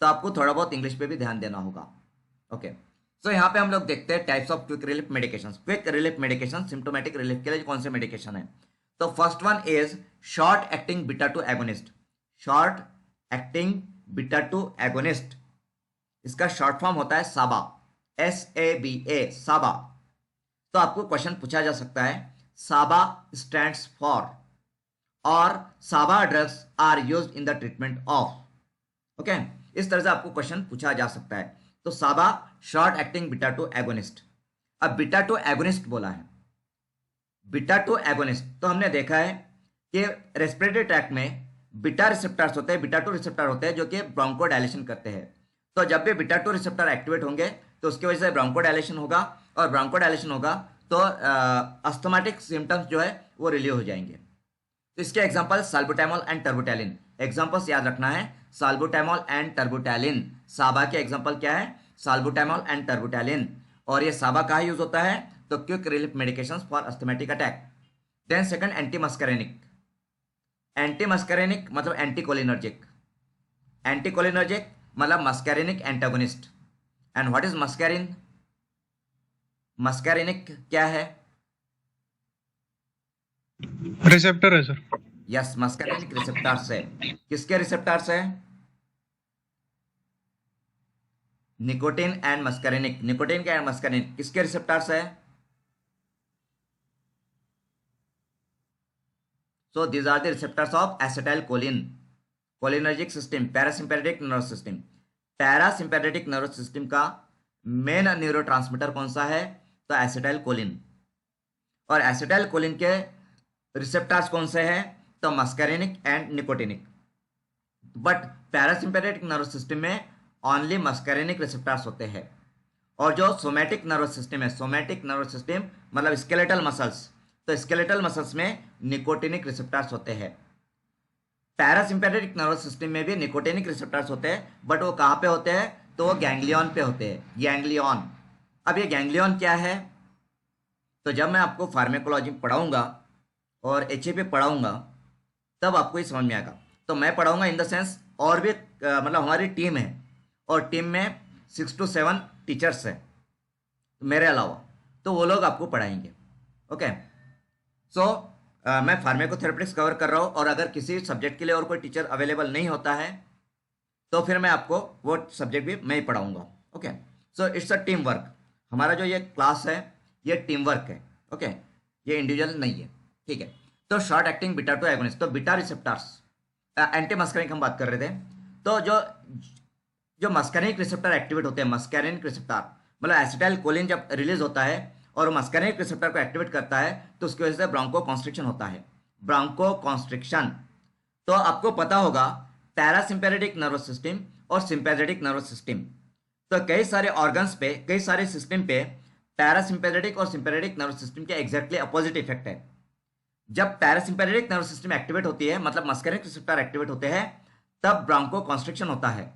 तो आपको थोड़ा बहुत इंग्लिश पे भी ध्यान देना होगा। ओके, तो यहाँ पे हम लोग देखते हैं types of quick relief medication. Quick relief medication symptomatic relief के लिए कौन से मेडिकेशन है? तो first one is short acting beta 2 agonist. Short acting beta 2 agonist, इसका शॉर्ट फॉर्म होता है साबा, SABA, साबा। तो आपको क्वेश्चन पूछा जा सकता है साबा स्टैंड्स फॉर, और SABA drugs are used in the treatment of. Okay, इस तरह से आपको क्वेश्चन पूछा जा सकता है। तो साबा शॉर्ट एक्टिंग बीटा 2 एगोनिस्ट। अब बीटा 2 एगोनिस्ट बोला है, बीटा 2 एगोनिस्ट, तो हमने देखा है कि रेस्पिरेटरी ट्रैक्ट में बीटा रिसेप्टर्स होते हैं, बीटा 2 रिसेप्टर होते हैं जो कि ब्रोंकोडायलेशन करते हैं। तो जब भी बीटा 2 रिसेप्टर एक्टिवेट होंगे तो उसकी वजह से ब्रोंकोडायलेशन होगा, और ब्रोंकोडायलेशन होगा तो अस्थमेटिक सिम्टम्स जो है वो रिलीव हो जाएंगे। तो इसके एग्जांपल साल्बुटामोल एंड टर्बुटैलिन, एग्जांपल्स याद रखना है, साल्बुटामोल एंड टर्बुटैलिन। साबा के एग्जांपल क्या है? Salbutamol and terbutaline. और ये साबा कहाँ यूज होता है? तो quick relief medications for asthmatic attack. Then second anti muscarinic. Anti muscarinic मतलब एंटीकोलिनर्जिक, एंटीकोलिनर्जिक मतलब muscarinic antagonist. And what is muscarine? Muscarinic क्या है? रिसेप्टर है सर। यस, मस्करेनिक रिसेप्टर्स है। किसके रिसेप्टर्स है? Nicotine and muscarinic. Nicotine and muscarinic किसके receptors है? So these are the receptors of acetylcholine, cholinergic system, parasympathetic nervous system। Parasympathetic nervous system का main neurotransmitter कौन सा है? तो एसिटाइलकोलिन। और एसिटाइलकोलिन के रिसेप्टर्स कौन से हैं? तो muscarinic and nicotinic. But parasympathetic nervous system में ओनली मस्करेनिक रिसेप्टर्स होते हैं, और जो सोमैटिक नर्वस सिस्टम है, सोमैटिक नर्वस सिस्टम मतलब स्केलेटल मसल्स, तो स्केलेटल मसल्स में निकोटिनिक रिसेप्टर्स होते हैं। पैरासिम्पैथेटिक नर्वस सिस्टम में भी निकोटिनिक रिसेप्टर्स होते हैं, बट वो कहाँ पे होते हैं, तो वो गैंग्लियन पे होते हैं, गैंग्लियन। अब ये गैंग्लियन क्या है, तो जब मैं आपको फार्मेकोलॉजी पढ़ाऊंगा और एचए पढ़ाऊंगा तब आपको ये समझ में आएगा। तो मैं पढ़ाऊंगा इन द सेंस, और भी मतलब हमारी टीम है और टीम में 6 to 7 टीचर्स हैं मेरे अलावा, तो वो लोग आपको पढ़ाएंगे। ओके, सो मैं फार्मेकोथेरेपिटिक्स कवर कर रहा हूँ, और अगर किसी सब्जेक्ट के लिए और कोई टीचर अवेलेबल नहीं होता है तो फिर मैं आपको वो सब्जेक्ट भी मैं ही पढ़ाऊंगा। Okay, so it's a team work. हमारा जो ये क्लास है ये टीम वर्क है। ओके, ये इंडिविजुअल नहीं है, ठीक है। तो शॉर्ट एक्टिंग बीटा 2 एगोनिस्ट, तो बीटा रिसेप्टर्स, एंटी मस्करिनिक हम बात कर रहे थे। तो जो मस्करिनिक रिसेप्टर एक्टिवेट होते हैं, मस्करिनिक रिसेप्टर मतलब एसिटाइल कोलिन जब रिलीज होता है और मस्करिनिक रिसेप्टर को एक्टिवेट करता है तो उसकी वजह से ब्रोंको कॉन्स्ट्रिक्शन होता है, ब्रोंको कॉन्स्ट्रिक्शन। तो आपको पता होगा पैरासिम्पैथेटिक नर्वस सिस्टम और सिंपैथेटिक नर्वस सिस्टम, तो कई सारे ऑर्गन्स पे, कई सारे सिस्टम पे पैरासिम्पैथेटिक और सिंपैथेटिक नर्वस सिस्टम के एग्जैक्टली अपोजिट इफेक्ट है। जब पैरासिम्पैथेटिक नर्वस सिस्टम एक्टिवेट होती है मतलब मस्करिनिक रिसेप्टर एक्टिवेट होते हैं तब ब्रोंको कॉन्स्ट्रिक्शन होता है,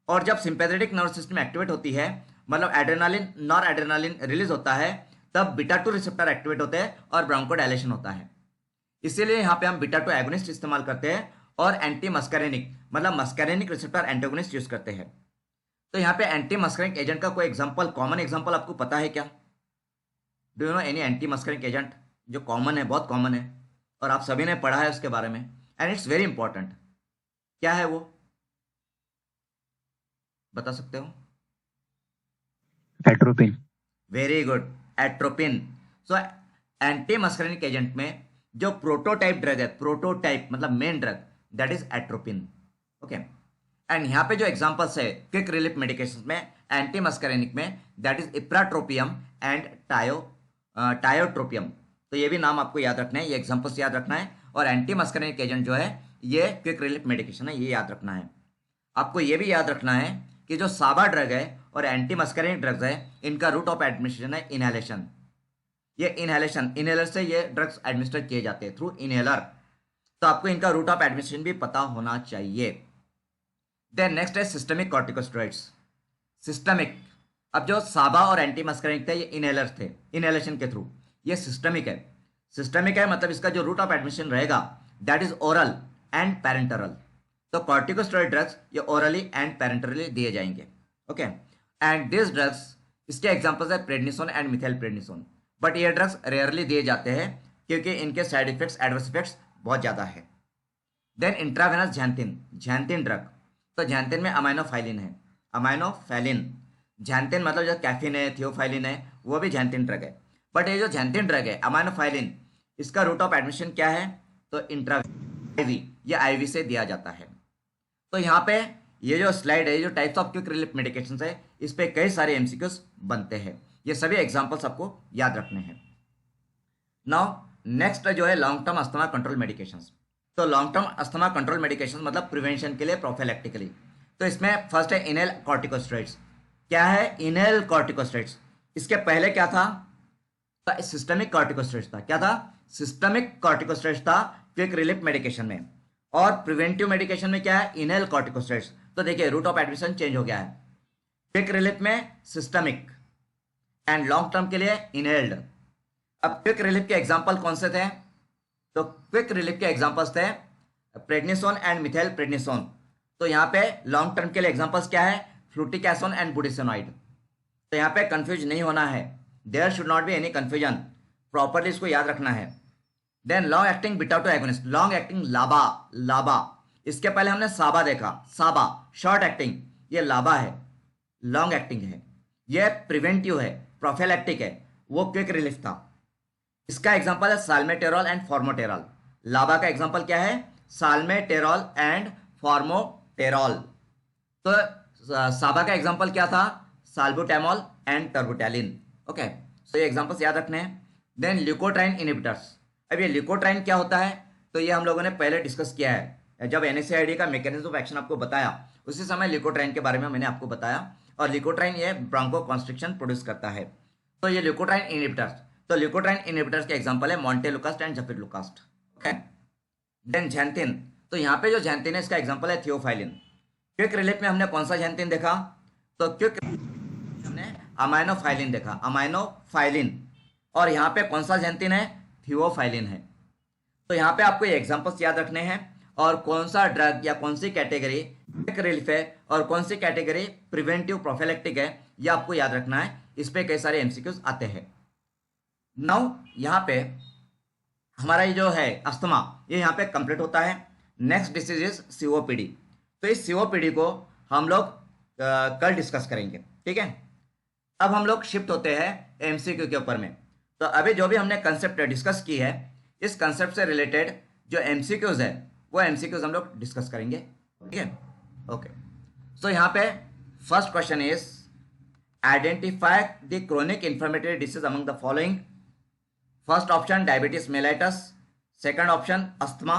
और जब सिंपैथेटिक नर्वस सिस्टम एक्टिवेट होती है मतलब एड्रेनालिन नॉर एड्रेनालिन रिलीज होता है तब बीटा 2 रिसेप्टर एक्टिवेट होते हैं और ब्रोंको डायलेशन होता है। इसीलिए यहाँ पे हम बीटा 2 एगोनिस्ट इस्तेमाल करते हैं और एंटी मस्करिनिक मतलब मस्करिनिक रिसेप्टर एंटागोनिस्ट यूज करते हैं। तो यहाँ पे एंटी मस्करिनिक एजेंट का कोई एग्जांपल, कॉमन एग्जांपल आपको पता है क्या? Do you know any anti muscarinic agent जो कॉमन है, बहुत कॉमन है और आप सभी ने पढ़ा है उसके बारे में, एंड इट्स वेरी इंपॉर्टेंट। क्या है वो, बता सकते हो? Atropine. Very good, atropine. So anti muscarinic agent में जो प्रोटोटाइप ड्रग है, प्रोटोटाइप मतलब main drug, that is atropine. Okay, and यहाँ पे जो एग्जांपल्स है क्विक रिलीफ मेडिकेशन में एंटी मस्करिनिक में, that is ipratropium and tiotropium. तो ये भी नाम आपको याद रखना है, ये एग्जांपल्स याद रखना है। और एंटी मस्करिनिक एजेंट जो है ये क्विक रिलीफ मेडिकेशन है, ये याद रखना है। आपको ये भी याद रखना है कि जो साबा ड्रग है और एंटी मस्करिनिक ड्रग्स है इनका रूट ऑफ एडमिनिस्ट्रेशन है इनहेलेशन। ये इनहेलेशन, इनहेलर से ये ड्रग्स एडमिनिस्टर किए जाते हैं थ्रू इनहेलर, तो आपको इनका रूट ऑफ एडमिनिस्ट्रेशन भी पता होना चाहिए। देन नेक्स्ट है सिस्टमिक कॉर्टिकोस्टेरॉइड्स। सिस्टमिक, अब जो साबा और एंटी मस्करिनिक थे ये इनहेलर थे, इनहेलेशन के थ्रू। ये सिस्टमिक है, सिस्टमिक है मतलब इसका जो रूट ऑफ एडमिनिस्ट्रेशन रहेगा दैट इज ओरल एंड पैरेंटरल। तो कॉर्टिकोस्टेरॉइड ड्रग्स ये ओरली एंड पैरेंटरली दिए जाएंगे। ओके, एंड दिस ड्रग्स, इसके एग्जांपल्स है प्रेडनिसोन एंड मिथाइलप्रेडनिसोन। बट ये ड्रग्स रेयरली दिए जाते हैं क्योंकि इनके साइड इफेक्ट्स, एडवर्स इफेक्ट्स बहुत ज़्यादा है। देन इंट्रावेनस झैंथिन, झैंथिन ड्रग, तो झैंथिन में अमाइनोफाइलिन है, अमाइनोफैलिन। झैंथिन मतलब जो कैफिन है, थियोफाइलिन है, वो भी झैंथिन ड्रग है। बट ये जो झैंथिन ड्रग है अमाइनोफाइलिन, इसका रूट ऑफ एडमिशन क्या है, तो इंट्रा आईवी, ये आईवी से दिया जाता है। तो यहाँ पे ये जो स्लाइड है, जो types of quick relief medications है, इस पे कई सारे एमसीक्यूज बनते हैं। ये सभी एग्जांपल्स आपको याद रखने हैं। नाउ नेक्स्ट जो है long term asthma control medications. तो long term asthma control medications मतलब प्रिवेंशन के लिए प्रोफिलैक्टिकली। तो इसमें फर्स्ट है इनहेल कॉर्टिकोस्टेरॉइड्स। क्या है इनहेल कॉर्टिकोस्टेरॉइड्स? इसके पहले क्या था, तो सिस्टमिक कॉर्टिकोस्टेरॉइड्स था। क्या था? सिस्टमिक कॉर्टिकोस्टेरॉइड्स था क्विक रिलीफ मेडिकेशन में। और प्रिवेंटिव मेडिकेशन में क्या है, इनहेल कॉर्टिकोस्टेरॉइड्स। तो देखिए रूट ऑफ एडमिशन चेंज हो गया है, क्विक रिलीफ में सिस्टमिक एंड लॉन्ग टर्म के लिए इनहेल्ड। अब क्विक रिलीफ के एग्जांपल कौन से थे, तो क्विक रिलीफ के एग्जांपल्स थे प्रेडनिसोन एंड मिथाइल प्रेडनिसोन। तो यहाँ पे लॉन्ग टर्म के लिए एग्जांपल्स क्या है, फ्लूटिकासोन एंड बुडिसेनॉइड। तो यहाँ पे कंफ्यूज नहीं होना है, there should not be any confusion, properly इसको याद रखना है। Then long acting beta 2 agonist, long acting LABA, LABA. इसके पहले हमने साबा देखा, साबा शॉर्ट एक्टिंग, ये लाबा है, लॉन्ग एक्टिंग है। ये प्रिवेंटिव है, प्रोफिलैक्टिक है, वो क्विक रिलीफ था। इसका एग्जांपल है साल्मेटेरॉल एंड फॉर्मोटेरॉल। लाबा का एग्जांपल क्या है, साल्मेटेरॉल एंड फॉर्मोटेरॉल। तो साबा का एग्जांपल क्या था, salbutamol and terbutaline. Okay, so ये एग्जांपल्स याद रखने हैं। Then leukotriene inhibitors. अब ये ल्यूकोट्राइन क्या होता है, तो ये हम लोगों ने पहले डिस्कस किया है जब NSAID का मैकेनिज्म ऑफ एक्शन आपको बताया, उसी समय ल्यूकोट्राइन के बारे में मैंने आपको बताया। और ल्यूकोट्राइन ये ब्रोंको कॉन्स्ट्रिक्शन प्रोड्यूस करता है। तो ये ल्यूकोट्राइन इनहिबिटर्स, तो ल्यूकोट्राइन इनहिबिटर्स के एग्जांपल है मॉन्टेलुकास्ट एंड जफिरलुकास्ट। ओके, देन झैंथिन, तो यहाँ पे जो झैंथिन है इसका एग्जांपल है थियोफाइलिन। क्विक रिलीफ में हमने कौन सा झैंथिन देखा, तो क्विक हमने अमाइनोफाइलिन देखा, अमाइनोफाइलिन, और यहाँ पे कौन सा झैंथिन है, थियोफाइलिन है। तो यहाँ पे आपको ये एग्जांपल्स याद रखने हैं और कौन सा ड्रग या कौन सी कैटेगरी क्विक रिलीफ है और कौन सी कैटेगरी प्रिवेंटिव प्रोफिलैक्टिक है, ये आपको याद रखना है। इस पे कई सारे एमसीक्यूज आते हैं। नाउ यहाँ पे हमारा ये जो है अस्थमा, ये यहाँ पे कंप्लीट होता है। Next disease is COPD. तो इस सीओपीडी को हम लोग कल डिस्कस करेंगे, ठीक है। अब हम लोग शिफ्ट होते हैं एमसीक्यू के ऊपर में। तो अभी जो भी हमने कंसेप्ट डिस्कस की है, इस कंसेप्ट से रिलेटेड जो एमसीक्यूज है वो एमसीक्यूज हम लोग डिस्कस करेंगे, ठीक है। ओके, सो यहाँ पे first question is identify the chronic inflammatory disease among the following. First option diabetes mellitus, second option asthma,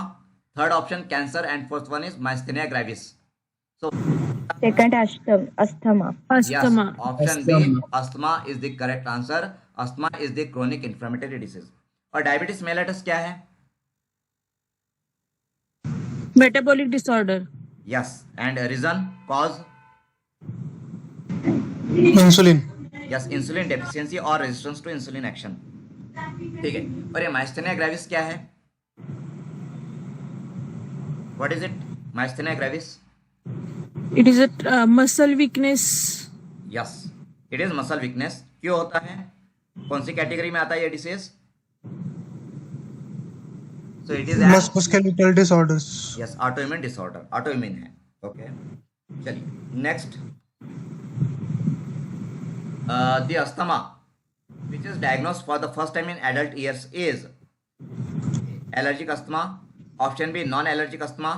third option cancer and fourth one is myasthenia gravis. So Second, asthma. asthma, option B asthma is the correct answer. Asthma is the chronic inflammatory disease. और diabetes mellitus क्या है? metabolic disorder, yes, and reason cause? Insulin. Yes, insulin deficiency और resistance to insulin action, ठीक है। और ये myasthenia gravis क्या है? What is it? Myasthenia gravis, it is a muscle weakness, yes, it is muscle weakness. क्यों होता है? कौन सी कैटेगरी में आता है ये disease? So it is musculoskeletal disorders. Yes, autoimmune disorder, autoimmune है। ओके, चलिए next. The asthma which is diagnosed for the first time in adult years is allergic asthma, option B non allergic asthma,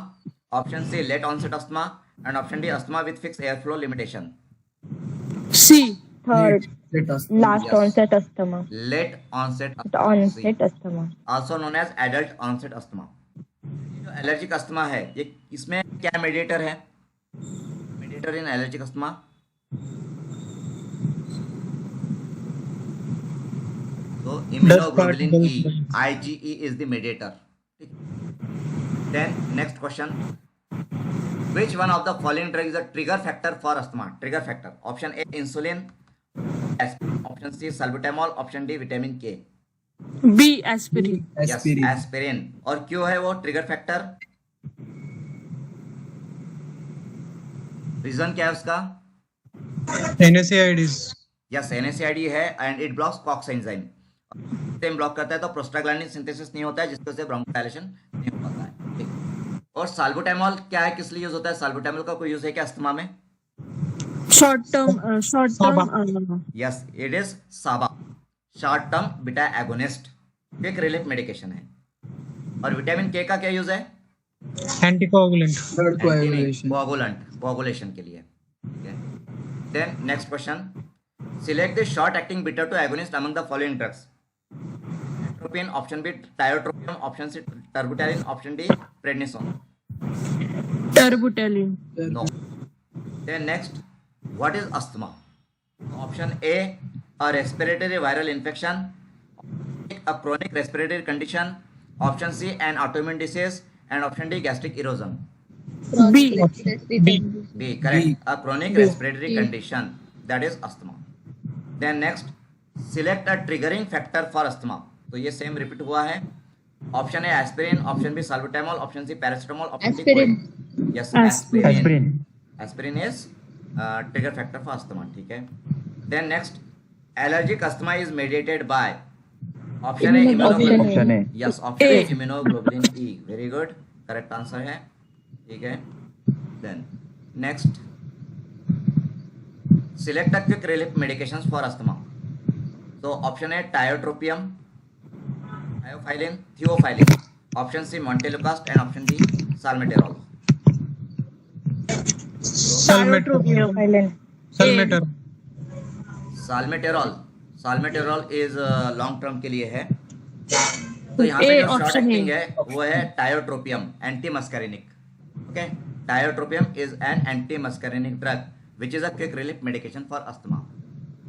option C late onset asthma, and option D asthma with fixed airflow limitation. C, Third, Let us know. last Yes. onset asthma. Late onset The onset asthma. also known as adult onset asthma. जो allergic asthma है ये इसमें क्या mediator है? Mediator इन allergic asthma, तो immunoglobulin E, IgE is the mediator. Then next question, which one of the following drug is a trigger factor for asthma? Trigger factor, option A insulin, option C salbutamol, option D vitamin K. B, aspirin, Yes, Aspirin. aspirin. और क्यों है वो trigger factor? Reason क्या है उसका? NSAIDs। Yes, NSAID है and it blocks cox enzyme. Same block करता है तो प्रोस्टाग्लैंडिन सिंथेसिस नहीं होता है, जिसकी वजह से ब्रोंकोडायलेशन नहीं हो पाता है, ठीक। और साल्बुटामोल क्या है, किस लिए यूज होता है? साल्बुटामोल का कोई यूज है क्या अस्थमा में? short term, yes, it is SABA, short term beta agonist, quick relief medication है। और विटामिन के का क्या यूज है? एंटीकोगुलेंट। Third coagulation. कोआगुलेशन के लिए। Then next question, select the short acting beta two agonist among the following drugs. Atropine, option B tiotropium, option C terbutaline, option D prednisone. terbutalin, no. Then next, what is asthma? Option A a respiratory viral infection, a chronic respiratory condition, option C an autoimmune disease, and option D gastric erosion. B, B, correct, a chronic respiratory condition, that is asthma. Then next, select a triggering factor for asthma. तो ये same repeat हुआ है। Option A aspirin, option B salbutamol, option C paracetamol, option D कोई। Yes, aspirin. Aspirin is trigger factor for asthma, ठीक है। Then next, allergic asthma is mediated by option A Option A. yes, option A immunoglobulin E, very good, correct answer है, ठीक है। then next, select a quick relief medications for asthma. so option A tiotropium, thiophyllin, option C montelukast, and option D salmeterol. tiotropium, सल्मेटर। Salmeterol is long term के लिए है। तो यहाँ पे जो शॉर्ट एक्टिंग है वो है tiotropium, anti muscarinic. Okay, tiotropium is an anti muscarinic drug which is a quick relief medication for asthma.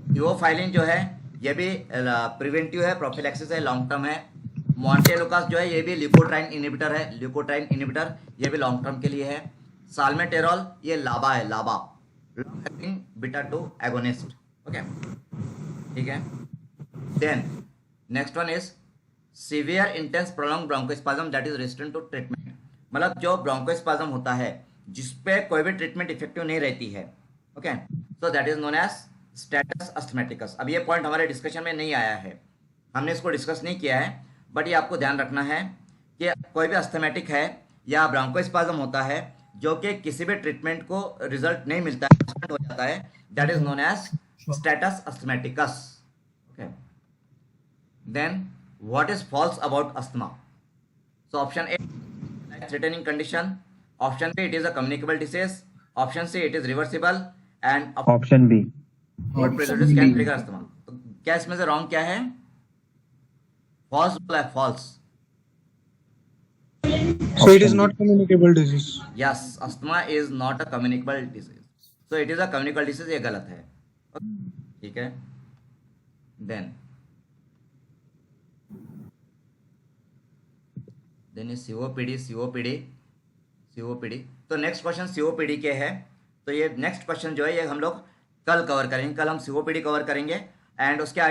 Theophylline जो है ये भी प्रिवेंटिव है, प्रोफिलैक्सिस है, लॉन्ग टर्म है। मॉन्टेलुकास जो है ये भी ल्यूकोट्राइन इनहिबिटर है, ल्यूकोट्राइन इनहिबिटर ये भी लॉन्ग टर्म के लिए है। साल्मेटेरॉल ये लाबा है, LABA long acting beta 2 agonist. Okay, ठीक है। Then next one is severe intense prolong bronchospasm that is resistant to treatment. मतलब जो ब्रोंकोस्पाज्म होता है जिसपे कोई भी ट्रीटमेंट इफेक्टिव नहीं रहती है, okay, so that is known as status asthmaticus. अब ये पॉइंट हमारे डिस्कशन में नहीं आया है, हमने इसको डिस्कस नहीं किया है, बट ये आपको ध्यान रखना है कि कोई भी अस्थमेटिक है या ब्रोंकोस्पाज्म होता है जो कि किसी भी ट्रीटमेंट को रिजल्ट नहीं मिलता है, हो जाता है, that is known as status asthmaticus. Okay, then what is false about asthma? So option A life threatening condition, option B it is a communicable disease, option C it is reversible and option B. Prejudice can trigger asthma. तो क्या इसमें से wrong क्या है? False बोला है, false. So it is not communicable disease. Yes, asthma is not a communicable disease, so it is a communicable disease, ये गलत है। ठीक है, देन ये सीओपीडी। तो नेक्स्ट क्वेश्चन सीओपीडी के है, तो ये नेक्स्ट क्वेश्चन जो है ये हम लोग कल कवर करेंगे, कल हम सीओपीडी कवर करेंगे एंड उसके आगे